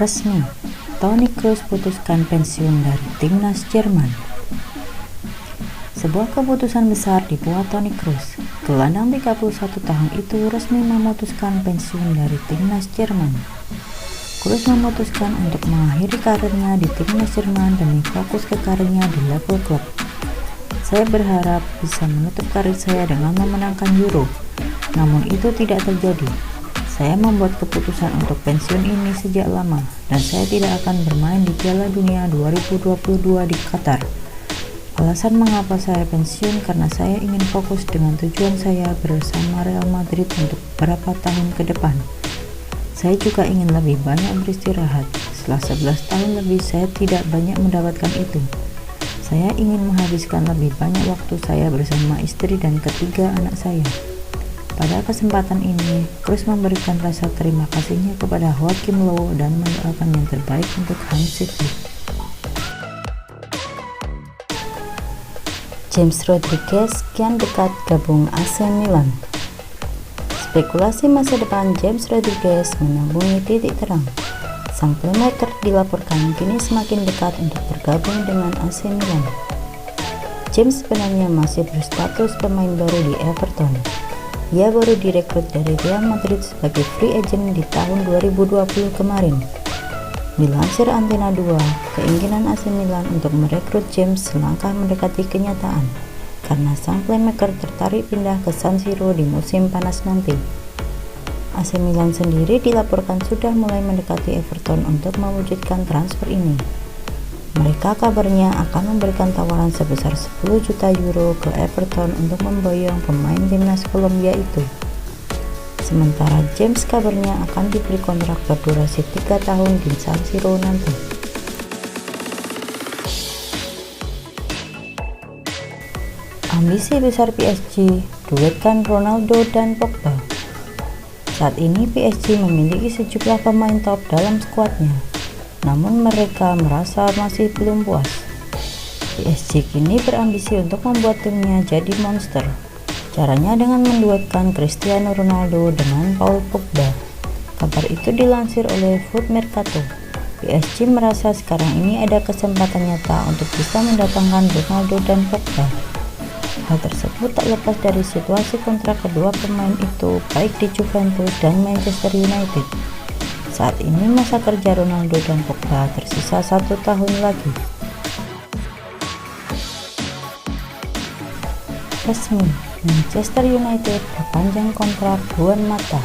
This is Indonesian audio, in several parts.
Resmi, Toni Kroos putuskan pensiun dari timnas Jerman. Sebuah keputusan besar dibuat Toni Kroos. Gelandang 31 tahun itu resmi memutuskan pensiun dari timnas Jerman. Kroos memutuskan untuk mengakhiri karirnya di timnas Jerman demi fokus ke karirnya di level klub. Saya berharap bisa menutup karir saya dengan memenangkan Euro, namun itu tidak terjadi. Saya membuat keputusan untuk pensiun ini sejak lama, dan saya tidak akan bermain di Piala Dunia 2022 di Qatar. Alasan mengapa saya pensiun karena saya ingin fokus dengan tujuan saya bersama Real Madrid untuk beberapa tahun ke depan. Saya juga ingin lebih banyak beristirahat. Setelah 11 tahun lebih saya tidak banyak mendapatkan itu. Saya ingin menghabiskan lebih banyak waktu saya bersama istri dan ketiga anak saya. Pada kesempatan ini, Kroos memberikan rasa terima kasihnya kepada Joachim Löw dan mendoakan yang terbaik untuk Hansi Flick. James Rodriguez kian dekat gabung AC Milan. Spekulasi masa depan James Rodriguez menembungi titik terang. Sang playmaker dilaporkan kini semakin dekat untuk bergabung dengan AC Milan. James sebenarnya masih berstatus pemain baru di Everton. Ia baru direkrut dari Real Madrid sebagai free agent di tahun 2020 kemarin. Dilansir Antena 2, keinginan AC Milan untuk merekrut James selangkah mendekati kenyataan karena sang playmaker tertarik pindah ke San Siro di musim panas nanti. AC Milan sendiri dilaporkan sudah mulai mendekati Everton untuk mewujudkan transfer ini. Mereka kabarnya akan memberikan tawaran sebesar 10 juta euro ke Everton untuk memboyong pemain timnas Kolombia itu. Sementara James kabarnya akan diberi kontrak berdurasi 3 tahun di San Siro nanti. Ambisi besar PSG, duetkan Ronaldo dan Pogba. Saat ini PSG memiliki sejumlah pemain top dalam skuadnya, namun mereka merasa masih belum puas. PSG kini berambisi untuk membuat timnya jadi monster. Caranya dengan menduetkan Cristiano Ronaldo dengan Paul Pogba. Kabar itu dilansir oleh Foot Mercato. PSG merasa sekarang ini ada kesempatan nyata untuk bisa mendatangkan Ronaldo dan Pogba. Hal tersebut tak lepas dari situasi kontrak kedua pemain itu baik di Juventus dan Manchester United. Saat ini masa kerja Ronaldo dan Pogba tersisa 1 tahun lagi. Resmi, Manchester United perpanjang kontrak Juan Mata.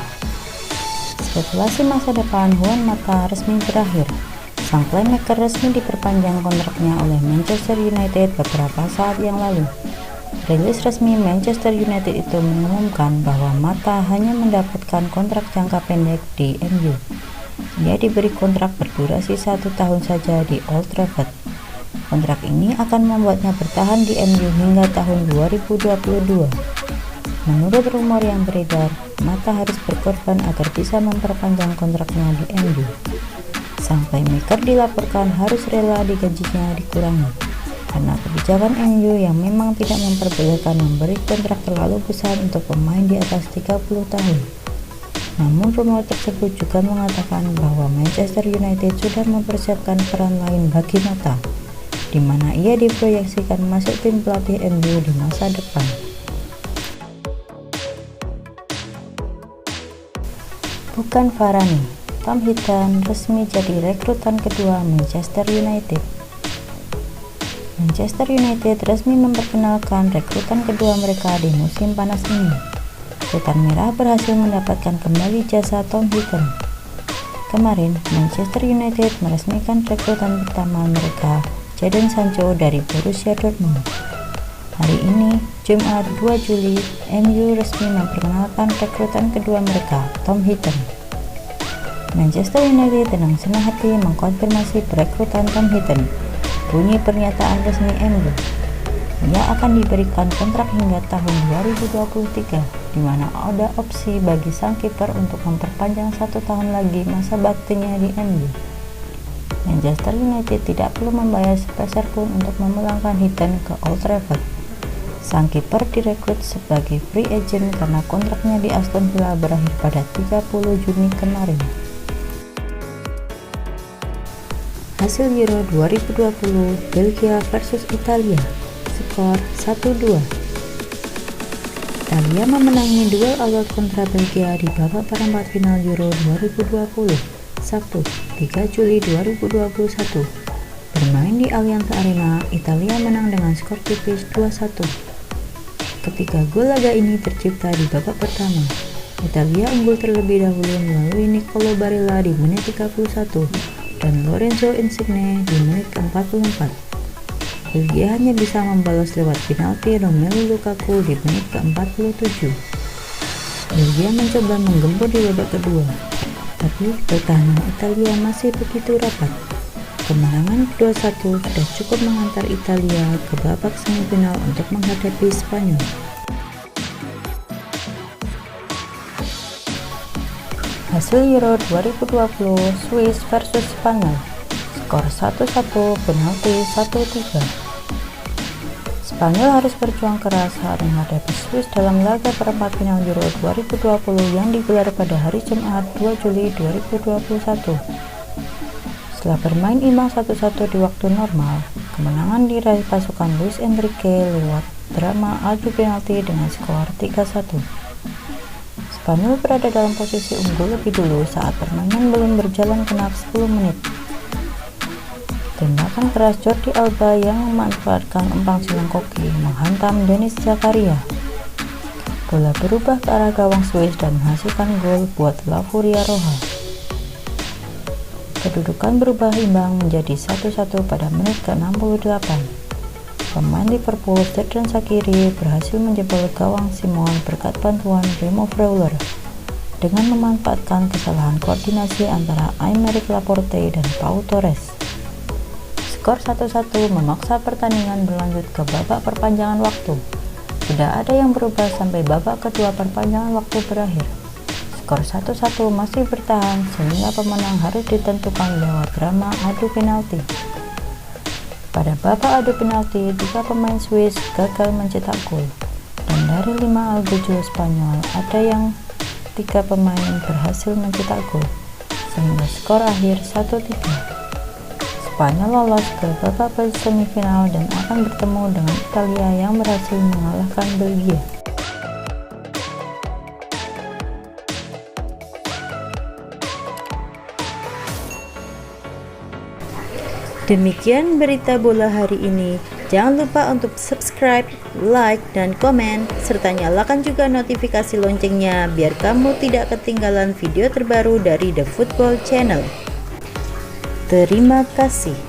Spekulasi masa depan Juan Mata resmi berakhir. Sang playmaker resmi diperpanjang kontraknya oleh Manchester United beberapa saat yang lalu. Rilis resmi Manchester United itu mengumumkan bahwa Mata hanya mendapatkan kontrak jangka pendek di MU. Ia diberi kontrak berdurasi 1 tahun saja di Old Trafford. Kontrak ini akan membuatnya bertahan di MU hingga tahun 2022. Menurut rumor yang beredar, Mata harus berkorban agar bisa memperpanjang kontraknya di MU. Sang playmaker dilaporkan harus rela digajinya dikurangi karena kebijakan MU yang memang tidak memperbolehkan memberi kontrak terlalu besar untuk pemain di atas 30 tahun. Namun rumor tersebut juga mengatakan bahwa Manchester United sudah mempersiapkan peran lain bagi Mata, di mana ia diproyeksikan masuk tim pelatih MU di masa depan. Bukan Varane, Tom Heaton resmi jadi rekrutan kedua Manchester United. Manchester United resmi memperkenalkan rekrutan kedua mereka di musim panas ini. Setan Merah berhasil mendapatkan kembali jasa Tom Heaton. Kemarin, Manchester United meresmikan rekrutan pertama mereka, Jadon Sancho dari Borussia Dortmund. Hari ini, Jumat 2 Juli, MU resmi memperkenalkan rekrutan kedua mereka, Tom Heaton. Manchester United dengan senang hati mengkonfirmasi perekrutan Tom Heaton. Bunyi pernyataan resmi MU. Ia akan diberikan kontrak hingga tahun 2023, di mana ada opsi bagi sang kiper untuk memperpanjang 1 tahun lagi masa baktinya di MU. Manchester United tidak perlu membayar sepeser pun untuk memulangkan Heaton ke Old Trafford. Sang kiper direkrut sebagai free agent karena kontraknya di Aston Villa berakhir pada 30 Juni kemarin. Hasil Euro 2020 Belgia versus Italia, skor 1-2. Italia memenangi duel awal kontra Belgia di babak perempat final Euro 2020, Sabtu, 3 Juli 2021. Bermain di Allianz Arena, Italia menang dengan skor tipis 2-1. Ketiga gol laga ini tercipta di babak pertama. Italia unggul terlebih dahulu melalui Nicolo Barella di menit 31 dan Lorenzo Insigne di menit ke-44. Belgia hanya bisa membalas lewat penalti Romelu Lukaku di menit ke-47. Belgia mencoba menggempur di babak kedua, tapi pertahanan Italia masih begitu rapat. Kemenangan 2-1 sudah cukup menghantar Italia ke babak semifinal untuk menghadapi Spanyol. Hasil Euro 2020 Swiss versus Spanyol, skor 1-1, penalti 1-3. Spanyol harus berjuang keras saat menghadapi Swiss dalam laga perempat final Euro 2020 yang digelar pada hari Jumat 2 Juli 2021. Setelah bermain imbang 1-1 di waktu normal, kemenangan diraih pasukan Luis Enrique lewat drama adu penalti dengan skor 3-1. Spanyol berada dalam posisi unggul lebih dulu saat permainan belum berjalan genap 10 menit. Tembakan keras Jordi Alba yang memanfaatkan umpan silang koki menghantam Denis Zakaria. Bola berubah ke arah gawang Swiss dan menghasilkan gol buat La Furia Roja. Kedudukan berubah imbang menjadi 1-1 pada menit ke-68. Pemain Liverpool Xherdan Shaqiri berhasil menjebol gawang Simon berkat bantuan Remo Freuler dengan memanfaatkan kesalahan koordinasi antara Aymeric Laporte dan Pau Torres. Skor 1-1 memaksa pertandingan berlanjut ke babak perpanjangan waktu. Tidak ada yang berubah sampai babak kedua perpanjangan waktu berakhir. Skor 1-1 masih bertahan sehingga pemenang harus ditentukan lewat drama adu penalti. Pada babak adu penalti, 3 pemain Swiss gagal mencetak gol, dan dari 5 algojo Spanyol ada yang 3 pemain berhasil mencetak gol, sehingga skor akhir 1-3. Spanyol lolos ke babak semifinal dan akan bertemu dengan Italia yang berhasil mengalahkan Belgia. Demikian berita bola hari ini. Jangan lupa untuk subscribe, like, dan komen, serta nyalakan juga notifikasi loncengnya biar kamu tidak ketinggalan video terbaru dari The Football Channel. Terima kasih.